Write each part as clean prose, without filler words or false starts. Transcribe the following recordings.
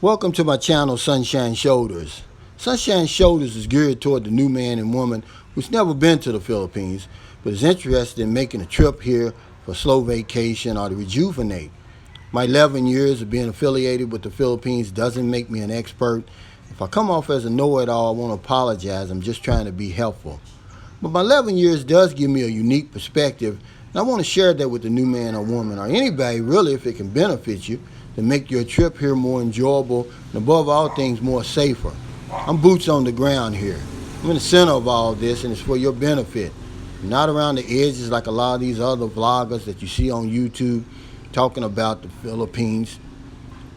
Welcome to my channel, Sunshine Shoulders. Sunshine Shoulders is geared toward the new man and woman who's never been to the Philippines, but is interested in making a trip here for a slow vacation or to rejuvenate. My 11 years of being affiliated with the Philippines doesn't make me an expert. If I come off as a know-it-all, I won't apologize. I'm just trying to be helpful. But my 11 years does give me a unique perspective, and I want to share that with the new man or woman, or anybody really, if it can benefit you, to make your trip here more enjoyable and above all things more safer. I'm boots on the ground here. I'm in the center of all this, and it's for your benefit. Not around the edges like a lot of these other vloggers that you see on YouTube talking about the Philippines,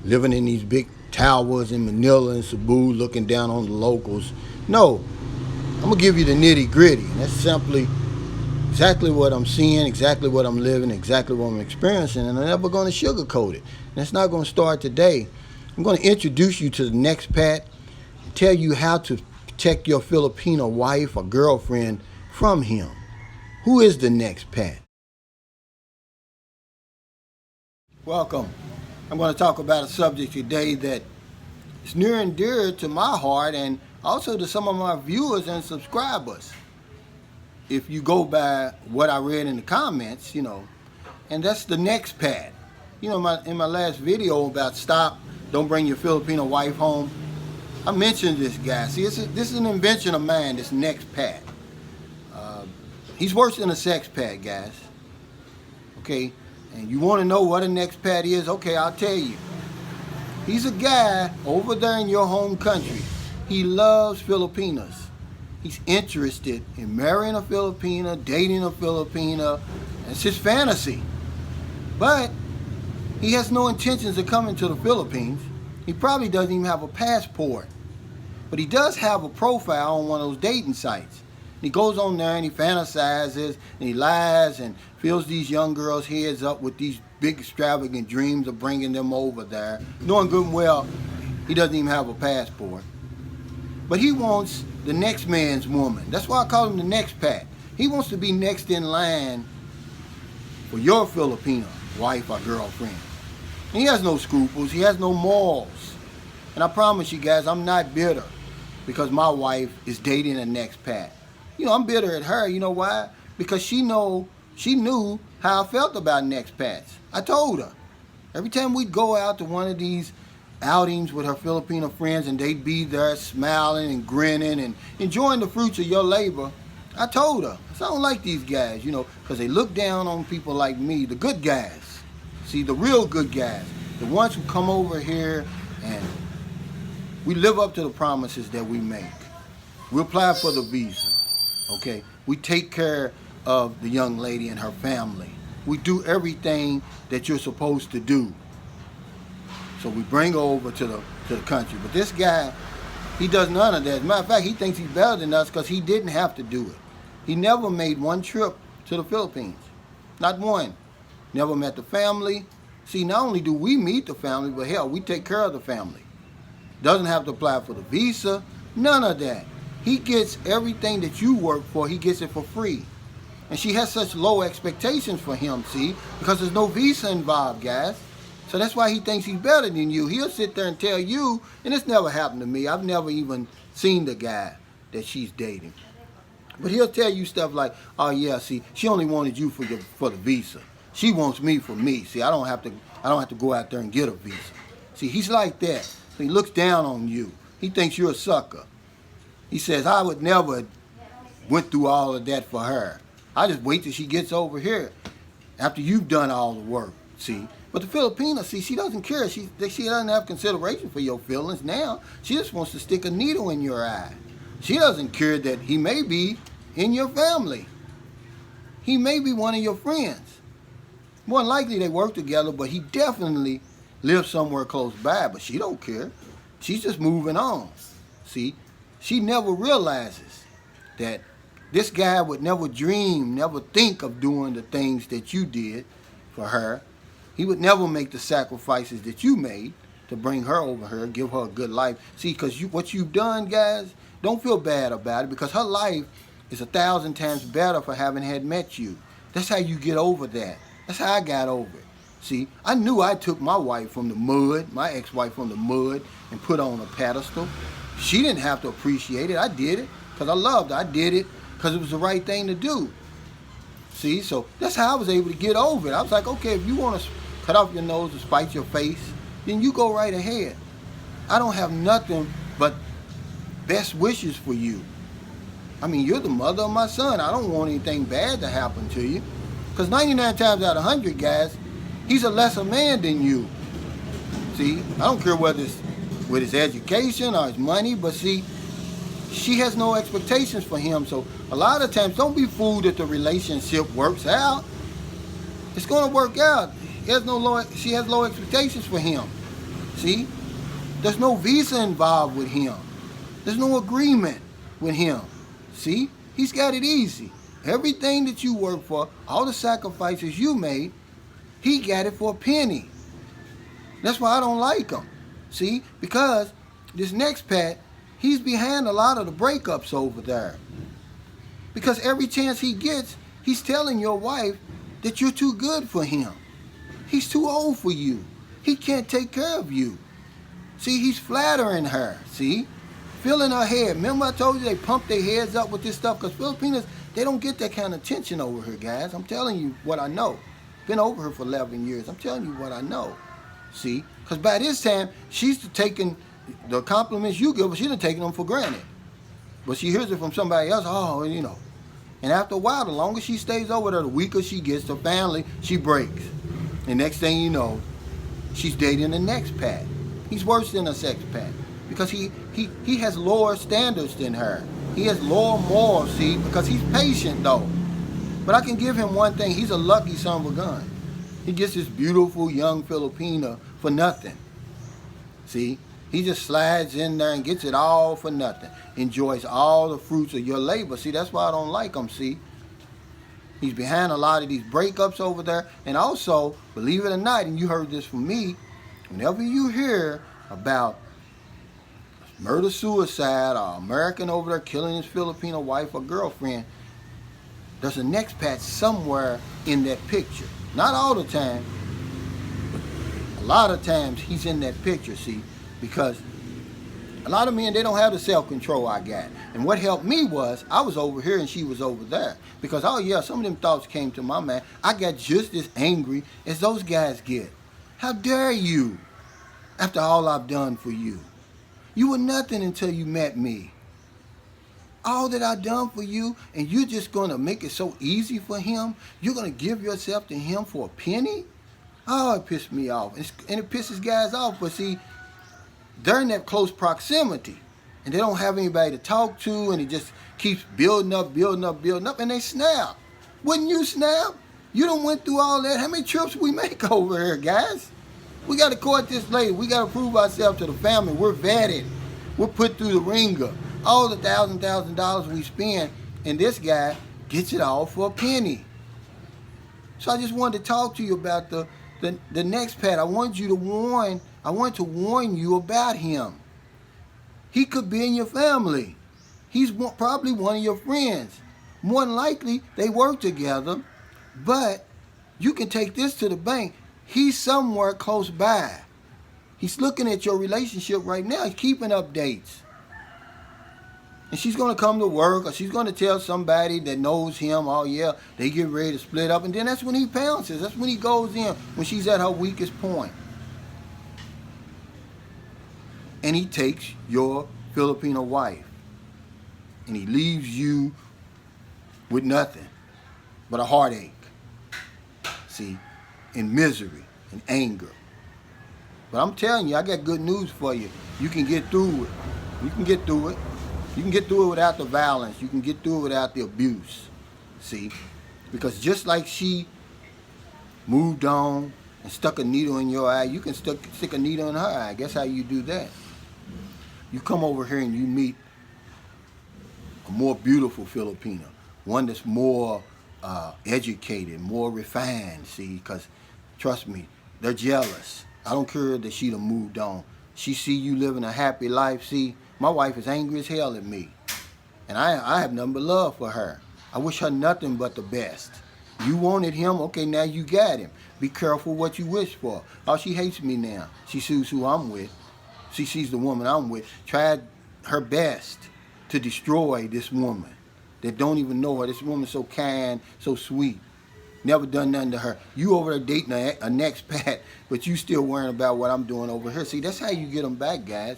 living in these big towers in Manila and Cebu, looking down on the locals. No, I'm going to give you the nitty gritty. And that's simply exactly what I'm seeing, exactly what I'm living, exactly what I'm experiencing, and I'm never going to sugarcoat it. And it's not going to start today. I'm going to introduce you to the NextPat and tell you how to protect your Filipino wife or girlfriend from him. Who is the NextPat? Welcome. I'm going to talk about a subject today that is near and dear to my heart and also to some of my viewers and subscribers. If you go by what I read in the comments, and that's the NextPat. In my last video about don't bring your Filipino wife home, I mentioned this guy. See, this is an invention of mine, this NextPat. He's worse than a sex pad, guys. Okay, and you want to know what a NextPat is? Okay, I'll tell you. He's a guy over there in your home country. He loves Filipinas. He's interested in marrying a Filipina, dating a Filipina. It's his fantasy. But he has no intentions of coming to the Philippines. He probably doesn't even have a passport. But he does have a profile on one of those dating sites. And he goes on there and he fantasizes and he lies and fills these young girls' heads up with these big extravagant dreams of bringing them over there, knowing good and well he doesn't even have a passport. But he wants the next man's woman. That's why I call him the NextPat. He wants to be next in line for your Filipino wife or girlfriend. And he has no scruples. He has no morals. And I promise you guys, I'm not bitter because my wife is dating a NextPat. I'm bitter at her. You know why? Because she knew how I felt about NextPats. I told her. Every time we'd go out to one of these outings with her Filipino friends and they'd be there smiling and grinning and enjoying the fruits of your labor, I told her, I don't like these guys, because they look down on people like me, the good guys. See, the real good guys, the ones who come over here and we live up to the promises that we make. We apply for the visa, okay? We take care of the young lady and her family. We do everything that you're supposed to do. So we bring her over to the country. But this guy, he does none of that. As a matter of fact, he thinks he's better than us because he didn't have to do it. He never made one trip to the Philippines. Not one. Never met the family. See, not only do we meet the family, but hell, we take care of the family. Doesn't have to apply for the visa. None of that. He gets everything that you work for, he gets it for free. And she has such low expectations for him, see, because there's no visa involved, guys. So that's why he thinks he's better than you. He'll sit there and tell you, and it's never happened to me. I've never even seen the guy that she's dating. But he'll tell you stuff like, oh yeah, see, she only wanted you for the visa. She wants me for me. See, I don't have to go out there and get a visa. See, he's like that. So he looks down on you. He thinks you're a sucker. He says, I would never went through all of that for her. I just wait till she gets over here after you've done all the work, see. But the Filipina, see, she doesn't care. She doesn't have consideration for your feelings now. She just wants to stick a needle in your eye. She doesn't care that he may be in your family. He may be one of your friends. More than likely they work together, but he definitely lives somewhere close by. But she don't care. She's just moving on. See, she never realizes that this guy would never dream, never think of doing the things that you did for her. He would never make the sacrifices that you made to bring her over here, give her a good life. See, because what you've done, guys, don't feel bad about it because her life is 1,000 times better for having had met you. That's how you get over that. That's how I got over it. See, I knew I took my wife from the mud, my ex-wife from the mud, and put her on a pedestal. She didn't have to appreciate it. I did it because I loved her. I did it because it was the right thing to do. See, so that's how I was able to get over it. I was like, okay, if you want to cut off your nose and spite your face, then you go right ahead. I don't have nothing but best wishes for you. I mean, you're the mother of my son. I don't want anything bad to happen to you. Because 99 times out of 100, guys, he's a lesser man than you. See, I don't care whether it's with his education or his money, but see, she has no expectations for him. So a lot of times, don't be fooled that the relationship works out. It's going to work out. She has low expectations for him. See, there's no visa involved with him. There's no agreement with him. See, he's got it easy. Everything that you work for, all the sacrifices you made, he got it for a penny. That's why I don't like him. See, because this NextPat, he's behind a lot of the breakups over there. Because every chance he gets, he's telling your wife that you're too good for him. He's too old for you. He can't take care of you. See, he's flattering her, see? Filling her head. Remember I told you they pump their heads up with this stuff? Because Filipinas, they don't get that kind of attention over here, guys. I'm telling you what I know. Been over here for 11 years. I'm telling you what I know. See? Because by this time, she's taking the compliments you give her, she's taking them for granted. But she hears it from somebody else, oh, you know. And after a while, the longer she stays over there, the weaker she gets. The family, she breaks. And next thing you know, she's dating the NextPat. He's worse than a sex pat. Because he has lower standards than her. He has lower morals, see, because he's patient though. But I can give him one thing, he's a lucky son of a gun. He gets this beautiful young Filipina for nothing. See, he just slides in there and gets it all for nothing. Enjoys all the fruits of your labor. See, that's why I don't like him, see. He's behind a lot of these breakups over there. And also, believe it or not, and you heard this from me, whenever you hear about murder-suicide or American over there killing his Filipino wife or girlfriend, there's a NextPat somewhere in that picture. Not all the time, but a lot of times he's in that picture, see, because a lot of men, they don't have the self-control I got. And what helped me was, I was over here and she was over there. Because, oh yeah, some of them thoughts came to my mind. I got just as angry as those guys get. How dare you, after all I've done for you? You were nothing until you met me. All that I've done for you, and you're just going to make it so easy for him? You're going to give yourself to him for a penny? Oh, it pissed me off. And it pisses guys off, but see, they're in that close proximity. And they don't have anybody to talk to, and it just keeps building up, and they snap. Wouldn't you snap? You done went through all that. How many trips we make over here, guys? We got to court this lady. We got to prove ourselves to the family. We're vetted. We're put through the ringer. All the $1,000 we spend, and this guy gets it all for a penny. So I just wanted to talk to you about the NextPat. I wanted to warn you about him. He could be in your family. He's probably one of your friends. More than likely, they work together, but you can take this to the bank. He's somewhere close by. He's looking at your relationship right now. He's keeping updates. And she's going to come to work, or she's going to tell somebody that knows him, oh yeah, they get ready to split up. And then that's when he pounces. That's when he goes in, when she's at her weakest point. And he takes your Filipino wife. And he leaves you with nothing but a heartache. See? In misery and anger. But I'm telling you, I got good news for you. You can get through it. You can get through it. You can get through it without the violence. You can get through it without the abuse. See? Because just like she moved on and stuck a needle in your eye, you can stick a needle in her eye. Guess how you do that? You come over here and you meet a more beautiful Filipina. One that's more educated, more refined, see? Because, trust me, they're jealous. I don't care that she done moved on. She see you living a happy life, see? My wife is angry as hell at me. And I have nothing but love for her. I wish her nothing but the best. You wanted him, okay, now you got him. Be careful what you wish for. Oh, she hates me now. She sees who I'm with. She sees the woman I'm with. Tried her best to destroy this woman that don't even know her. This woman so kind, so sweet. Never done nothing to her. You over there dating a NextPat, but you still worrying about what I'm doing over here. See, that's how you get them back, guys.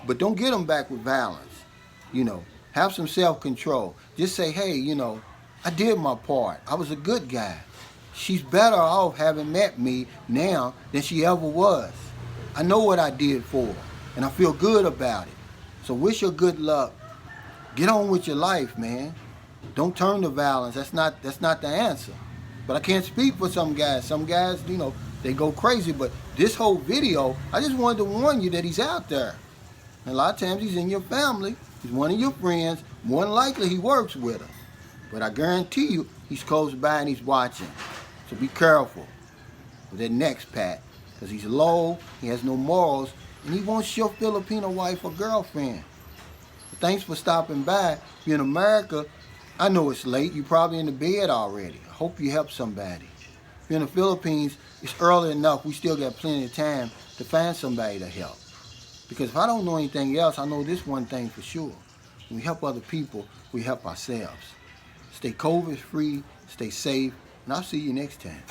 But don't get them back with violence. You know, have some self-control. Just say, hey, you know, I did my part. I was a good guy. She's better off having met me now than she ever was. I know what I did for her, and I feel good about it. So wish her good luck. Get on with your life, man. Don't turn to violence. That's not the answer. But I can't speak for some guys. Some guys, you know, they go crazy. But this whole video, I just wanted to warn you that he's out there. And a lot of times he's in your family. He's one of your friends. More than likely he works with her. But I guarantee you he's close by and he's watching. So be careful with that NextPat. Because he's low, he has no morals, and he wants your Filipino wife or girlfriend. But thanks for stopping by. If you're in America, I know it's late. You're probably in the bed already. I hope you help somebody. If you're in the Philippines, it's early enough. We still got plenty of time to find somebody to help. Because if I don't know anything else, I know this one thing for sure. When we help other people, we help ourselves. Stay COVID-free, stay safe, and I'll see you next time.